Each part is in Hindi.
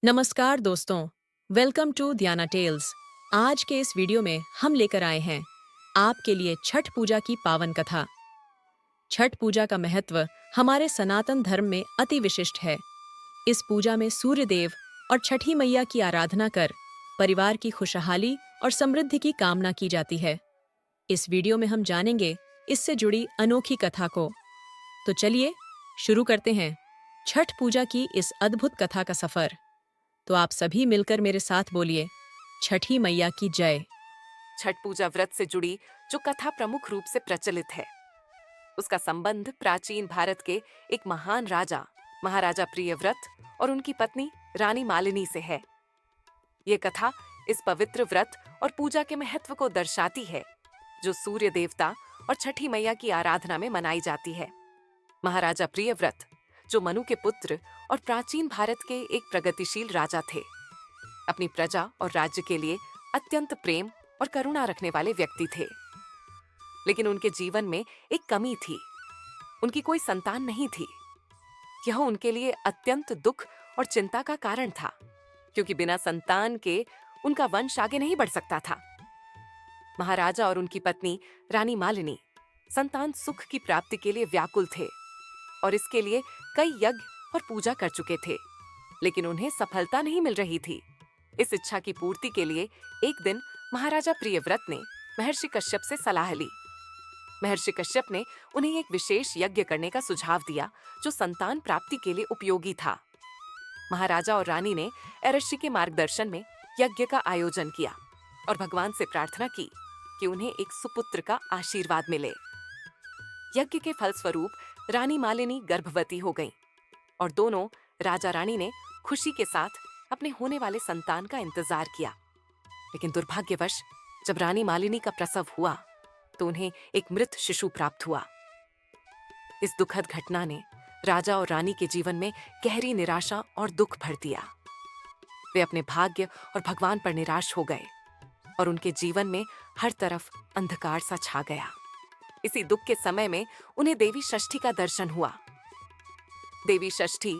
नमस्कार दोस्तों, वेलकम टू दियाना टेल्स। आज के इस वीडियो में हम लेकर आए हैं आपके लिए छठ पूजा की पावन कथा। छठ पूजा का महत्व हमारे सनातन धर्म में अति विशिष्ट है। इस पूजा में सूर्य देव और छठी मैया की आराधना कर परिवार की खुशहाली और समृद्धि की कामना की जाती है। इस वीडियो में हम जानेंगे इससे जुड़ी अनोखी कथा को। तो चलिए शुरू करते हैं छठ पूजा की इस अद्भुत कथा का सफर। तो आप सभी मिलकर मेरे साथ बोलिए, छठी मैया की जय। छठ पूजा व्रत से जुड़ी जो कथा प्रमुख रूप से प्रचलित है, उसका संबंध प्राचीन भारत के एक महान राजा महाराजा प्रियव्रत और उनकी पत्नी रानी मालिनी से है। ये कथा इस पवित्र व्रत और पूजा के महत्व को दर्शाती है, जो सूर्य देवता और छठी मैया की आराधना में मनाई जाती है। महाराजा प्रियव्रत, जो मनु के पुत्र और प्राचीन भारत के एक प्रगतिशील राजा थे, अपनी प्रजा और राज्य के लिए अत्यंत प्रेम और करुणा रखने वाले व्यक्ति थे। लेकिन उनके जीवन में एक कमी थी, उनकी कोई संतान नहीं थी। यह उनके लिए अत्यंत दुख और चिंता का कारण था, क्योंकि बिना संतान के उनका वंश आगे नहीं बढ़ सकता था। महाराजा और उनकी पत्नी रानी मालिनी संतान सुख की प्राप्ति के लिए व्याकुल थे और इसके लिए कई यज्ञ और पूजा कर चुके थे, लेकिन उन्हें सफलता नहीं मिल रही थी। इस इच्छा की पूर्ति के लिए एक दिन महाराजा प्रियव्रत ने महर्षि कश्यप से सलाह ली। महर्षि कश्यप ने उन्हें एक विशेष यज्ञ करने का सुझाव दिया, जो संतान प्राप्ति के लिए उपयोगी था। महाराजा और रानी ने महर्षि के मार्गदर्शन में यज्ञ का आयोजन किया और भगवान से प्रार्थना की कि उन्हें एक सुपुत्र का आशीर्वाद मिले। यज्ञ के फलस्वरूप रानी मालिनी गर्भवती हो गईं और दोनों राजा रानी ने खुशी के साथ अपने होने वाले संतान का इंतजार किया। लेकिन दुर्भाग्यवश जब रानी मालिनी का प्रसव हुआ तो उन्हें एक मृत शिशु प्राप्त हुआ। इस दुखद घटना ने राजा और रानी के जीवन में गहरी निराशा और दुख भर दिया। वे अपने भाग्य और भगवान पर निराश हो गए और उनके जीवन में हर तरफ अंधकार सा छा गया। इसी दुख के समय में उन्हें देवी षष्ठी का दर्शन हुआ। देवी षष्ठी,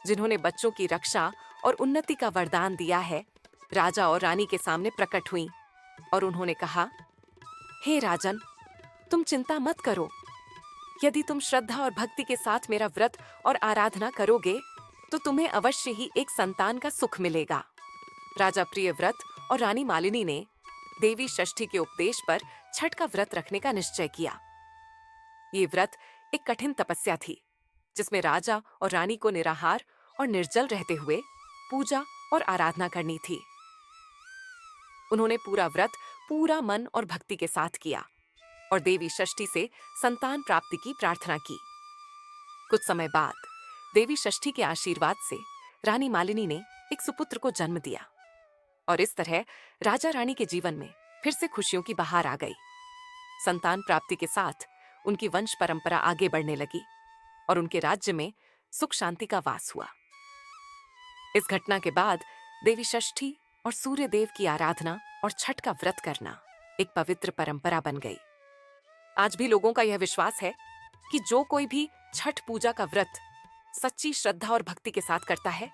जिन्होंने बच्चों की रक्षा और उन्नति का वरदान दिया है, राजा और रानी के सामने प्रकट हुईं और उन्होंने कहा, हे राजन, तुम चिंता मत करो। यदि तुम श्रद्धा और भक्ति के साथ मेरा व्रत और आराधना करोगे तो तुम्हें अवश्य ही एक संतान का सुख मिलेगा। राजा प्रियव्रत और रानी मालिनी ने देवी षष्ठी के उपदेश पर छठ का व्रत रखने का निश्चय किया। ये व्रत एक कठिन तपस्या थी, जिसमें राजा और रानी को निराहार और निर्जल रहते हुए पूजा और आराधना करनी थी। उन्होंने पूरा व्रत पूरा मन और भक्ति के साथ किया और देवी षष्ठी से संतान प्राप्ति की प्रार्थना की। कुछ समय बाद देवी षष्ठी के आशीर्वाद से रानी मालिनी ने एक सुपुत्र को जन्म दिया और इस तरह राजा रानी के जीवन में फिर से खुशियों की बहार आ गई। संतान प्राप्ति के साथ उनकी वंश परंपरा आगे बढ़ने लगी और उनके राज्य में सुख शांति का वास हुआ। इस घटना के बाद देवी षष्ठी और सूर्य देव की आराधना और छठ का व्रत करना एक पवित्र परंपरा बन गई। आज भी लोगों का यह विश्वास है कि जो कोई भी छठ पूजा का व्रत सच्ची श्रद्धा और भक्ति के साथ करता है,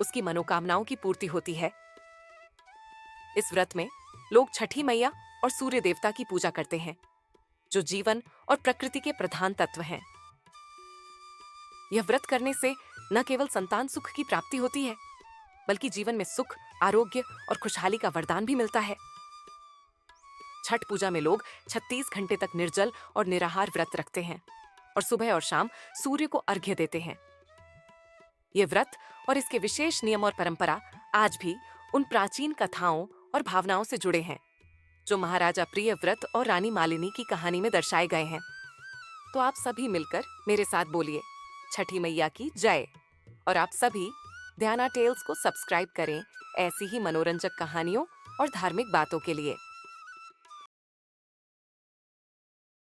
उसकी मनोकामनाओं की पूर्ति होती है। इस व्रत में लोग छठी मैया और सूर्य देवता की पूजा करते हैं, जो जीवन और प्रकृति के प्रधान तत्व हैं। यह व्रत करने से न केवल संतान सुख की प्राप्ति होती है, बल्कि जीवन में सुख, आरोग्य और खुशहाली का वरदान भी मिलता है। छठ पूजा में लोग 36 घंटे तक निर्जल और निराहार व्रत रखते हैं और सुबह और शाम सूर्य को अर्घ्य देते हैं। यह व्रत और इसके विशेष नियम और परंपरा आज भी उन प्राचीन कथाओं और भावनाओं से जुड़े हैं, जो महाराजा प्रियव्रत और रानी मालिनी की कहानी में दर्शाए गए हैं। तो आप सभी मिलकर मेरे साथ बोलिए, छठी मैया की जय। और आप सभी दियाना टेल्स को सब्सक्राइब करें ऐसी ही मनोरंजक कहानियों और धार्मिक बातों के लिए।